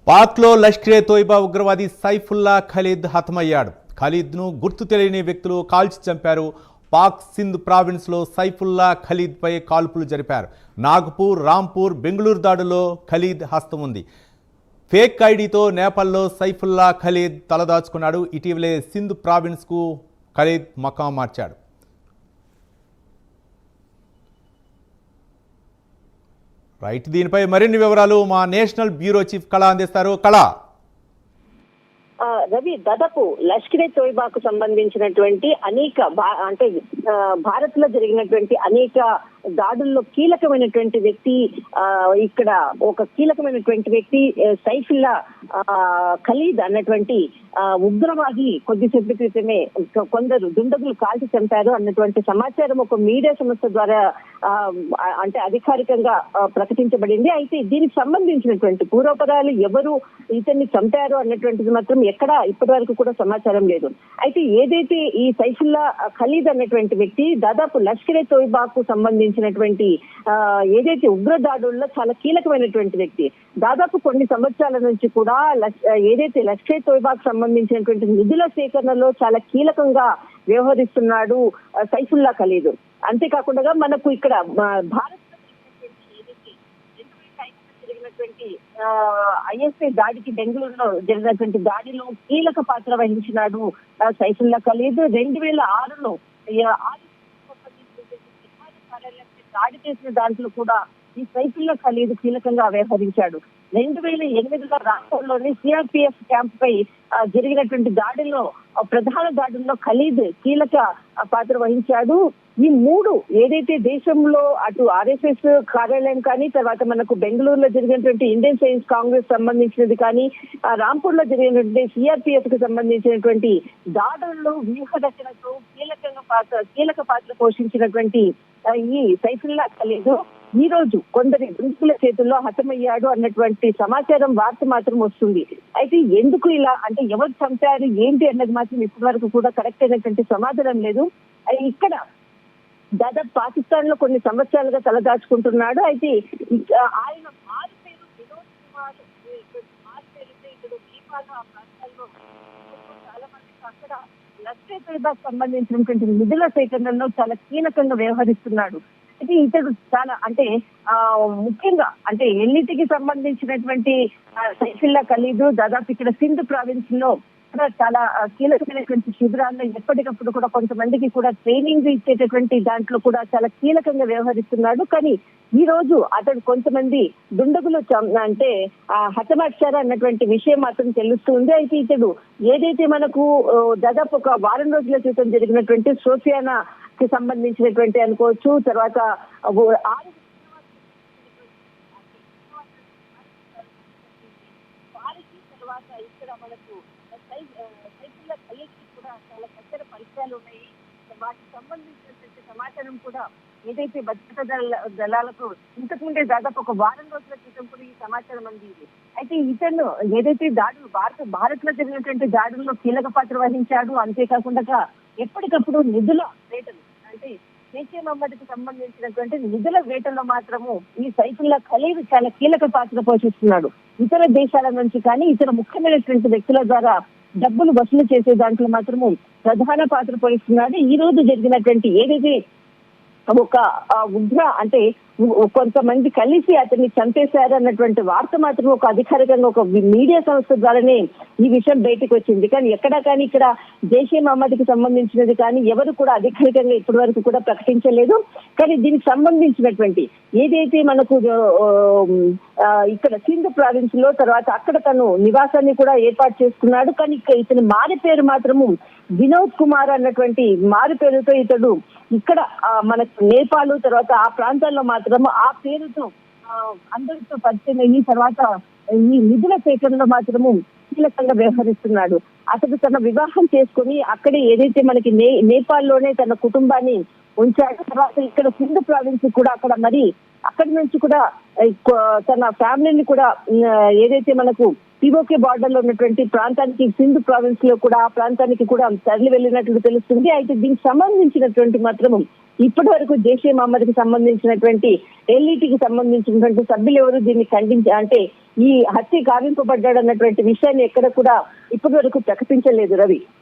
పాక్లో లష్కరే తోయిబా ఉగ్రవాది సైఫుల్లా ఖలీద్ హతమయ్యాడు. ఖలీద్ను గుర్తు తెలియని వ్యక్తులు కాల్చి చంపారు. పాక్ సింధ్ ప్రావిన్స్లో సైఫుల్లా ఖలీద్పై కాల్పులు జరిపారు. నాగపూర్, రాంపూర్, బెంగళూరు దాడుల్లో ఖలీద్ హస్తం ఉంది. ఫేక్ ఐడితో నేపాల్లో సైఫుల్లా ఖలీద్ తలదాచుకున్నాడు. ఇటీవలే సింధ్ ప్రావిన్స్కు ఖలీద్ మకాం మార్చాడు. రైట్, దీనిపై మరిన్ని వివరాలు మా నేషనల్ బ్యూరో చీఫ్ కళ అందిస్తారు. కళ, రవి, దాదాపు లష్కరే తోయిబాకు సంబంధించినటువంటి అనేక అంటే భారత్ లో జరిగినటువంటి అనేక దాడుల్లో కీలకమైనటువంటి వ్యక్తి, ఇక్కడ ఒక కీలకమైనటువంటి వ్యక్తి సైఫుల్లా ఖలీద్ అన్నటువంటి ఉగ్రవాది కొద్దిసేపు క్రితమే కొందరు దుండగులు కాల్చి చంపారు అన్నటువంటి సమాచారం ఒక మీడియా సంస్థ ద్వారా అంటే అధికారికంగా ప్రకటించబడింది. అయితే దీనికి సంబంధించినటువంటి పూర్వపరాలు ఎవరు ఇతన్ని చంపారు అన్నటువంటిది మాత్రం ఎక్కడ ఇప్పటి వరకు కూడా సమాచారం లేదు. అయితే ఏదైతే ఈ సైఫుల్లా ఖలీద్ అన్నటువంటి వ్యక్తి దాదాపు లష్కరే తోయిబాకు సంబంధించినటువంటి ఏదైతే ఉగ్రదాడుల్లో చాలా కీలకమైనటువంటి వ్యక్తి, దాదాపు కొన్ని సంవత్సరాల నుంచి కూడా ఏదైతే లష్కరే తోయిబాకు సంబంధించినటువంటి నిధుల సేకరణలో చాలా కీలకంగా వ్యవహరిస్తున్నాడు సైఫుల్లా ఖలీద్. అంతేకాకుండా మనకు ఇక్కడ భారత్ ఐఎస్ఐ దాడికి బెంగళూరులో జరిగినటువంటి దాడిలో కీలక పాత్ర వహించినాడు సైఫుల్లా ఖలీద్. 2006లో దాడి చేసిన దాంట్లో కూడా ఈ సైఫుల్లా ఖలీద్ కీలకంగా వ్యవహరించాడు. 2008లో రాష్ట్రంలోని సిఆర్పిఎఫ్ క్యాంప్ పై జరిగినటువంటి దాడిలో ప్రధాన దాడుల్లో ఖలీద్ కీలక పాత్ర వహించాడు. ఈ మూడు ఏదైతే దేశంలో అటు ఆర్ఎస్ఎస్ కార్యాలయం కానీ, తర్వాత మనకు బెంగళూరులో జరిగినటువంటి ఇండియన్ సైన్స్ కాంగ్రెస్ సంబంధించినది కానీ, రాంపూర్ లో జరిగినటువంటి సిఆర్పిఎఫ్ కి సంబంధించినటువంటి దాడుల్లో వ్యూహ రచనతో కీలక పాత్ర పోషించినటువంటి ఈ సైఫుల్లా ఖలీద్ ఈ రోజు కొందరి దుండగుల చేతుల్లో హతమయ్యాడు అన్నటువంటి సమాచారం, వార్త మాత్రం వస్తుంది. అయితే ఎందుకు ఇలా అంటే ఎవరు చంపారు ఏంటి అన్నది మాత్రం ఇప్పటి వరకు కూడా కరెక్ట్ అయినటువంటి సమాధానం లేదు. ఇక్కడ దాదాపు పాకిస్తాన్ లో కొన్ని సంవత్సరాలుగా తలదాచుకుంటున్నాడు. అయితే ఆయన మారు పేరు వినోద్ కుమార్, ఇతడు నేపాల్ ఆ ప్రాంతాల్లో చాలా మందికి అక్కడ లష్కరే తోయిబాకు సంబంధించినటువంటి నిధుల సేకరణలో చాలా కీలకంగా వ్యవహరిస్తున్నాడు. అయితే ఇతడు చాలా అంటే ముఖ్యంగా అంటే ఎన్నిటికి సంబంధించినటువంటి సైఫుల్లా ఖలీద్ దాదాపు ఇక్కడ సింధ్ ప్రావిన్స్ లో చాలా కీలకమైనటువంటి శిబిరాల్లో ఎప్పటికప్పుడు కూడా కొంతమందికి కూడా ట్రైనింగ్ ఇచ్చేటటువంటి దాంట్లో కూడా చాలా కీలకంగా వ్యవహరిస్తున్నాడు. కానీ ఈ రోజు అతడు కొంతమంది దుండగులు అంటే హతమార్చారు అన్నటువంటి విషయం మాత్రం తెలుస్తుంది. అయితే ఇతడు ఏదైతే మనకు దాదాపు ఒక వారం రోజుల క్రితం జరిగినటువంటి సోఫియానా కి సంబంధించినటువంటి అనుకోవచ్చు, తర్వాత ఇక్కడ మనకు సైఫుల్లా ఖలీద్ కూడా చాలా పెద్ద పరిచయాలు ఉన్నాయి. వాటికి సంబంధించినటువంటి సమాచారం కూడా ఏదైతే భద్రతా దళాలకు ఇంతకుముందే దాదాపు ఒక వారం రోజుల క్రితం కూడా ఈ సమాచారం అందింది. అయితే ఇతను ఏదైతే దాడులు భారత్ లో జరిగినటువంటి దాడుల్లో కీలక పాత్ర వహించాడు. అంతేకాకుండా ఎప్పటికప్పుడు నిధుల వేటలు అంటే జైషే మహమ్మద్ కి సంబంధించినటువంటి నిధుల వేటలో మాత్రము ఈ సైఫుల్లా ఖలీద్ చాలా కీలక పాత్ర పోషిస్తున్నాడు. ఇతర దేశాల నుంచి కానీ ఇతర ముఖ్యమైనటువంటి వ్యక్తుల ద్వారా డబ్బులు వసూలు చేసే దాంట్లో మాత్రము ప్రధాన పాత్ర పోషిస్తున్నాడు. ఈ రోజు జరిగినటువంటి ఏదైతే ఒక ఉగ్ర అంటే కొంతమంది కలిసి అతన్ని చంపేశారు అన్నటువంటి వార్త మాత్రం ఒక అధికారికంగా ఒక మీడియా సంస్థ ద్వారానే ఈ విషయం బయటకు వచ్చింది. కానీ ఎక్కడా కానీ ఇక్కడ జైషే మహమ్మద్ కి సంబంధించినది కానీ ఎవరు కూడా అధికారికంగా ఇప్పటి వరకు కూడా ప్రకటించలేదు. కానీ దీనికి సంబంధించినటువంటి ఏదైతే మనకు ఇక్కడ సింధ్ ప్రావిన్స్ లో తర్వాత అక్కడ తను నివాసాన్ని కూడా ఏర్పాటు చేసుకున్నాడు. కానీ ఇతని మారి పేరు మాత్రము వినోద్ కుమార్ అన్నటువంటి మారు పేరుతో ఇతడు ఇక్కడ మనకు నేపాల్ తర్వాత ఆ ప్రాంతాల్లో మాత్రము ఆ పేరుతో అందరితో పరిచయం అయ్యి తర్వాత ఈ నిధుల సేకరణలో మాత్రము కీలకంగా వ్యవహరిస్తున్నాడు. అతడు తన వివాహం చేసుకుని అక్కడే ఏదైతే మనకి నేపాల్లోనే తన కుటుంబాన్ని ఉంచాడు. తర్వాత ఇక్కడ సింధ్ ప్రావిన్స్ కూడా అక్కడ మరి అక్కడి నుంచి కూడా తన ఫ్యామిలీని కూడా ఏదైతే మనకు పిఓకే బార్డర్ లో ఉన్నటువంటి ప్రాంతానికి సింధ్ ప్రావిన్స్ లో కూడా ఆ ప్రాంతానికి కూడా తరలి వెళ్ళినట్లు తెలుస్తుంది. అయితే దీనికి సంబంధించినటువంటి మాత్రం ఇప్పటి వరకు జైషే మహమ్మద్ కి సంబంధించినటువంటి ఎల్ఈటీకి సంబంధించినటువంటి సభ్యులు ఎవరు దీన్ని అంటే ఈ హత్య గావింపబడ్డాడు అన్నటువంటి విషయాన్ని ఎక్కడ కూడా ఇప్పటి వరకు ప్రకటించలేదు రవి.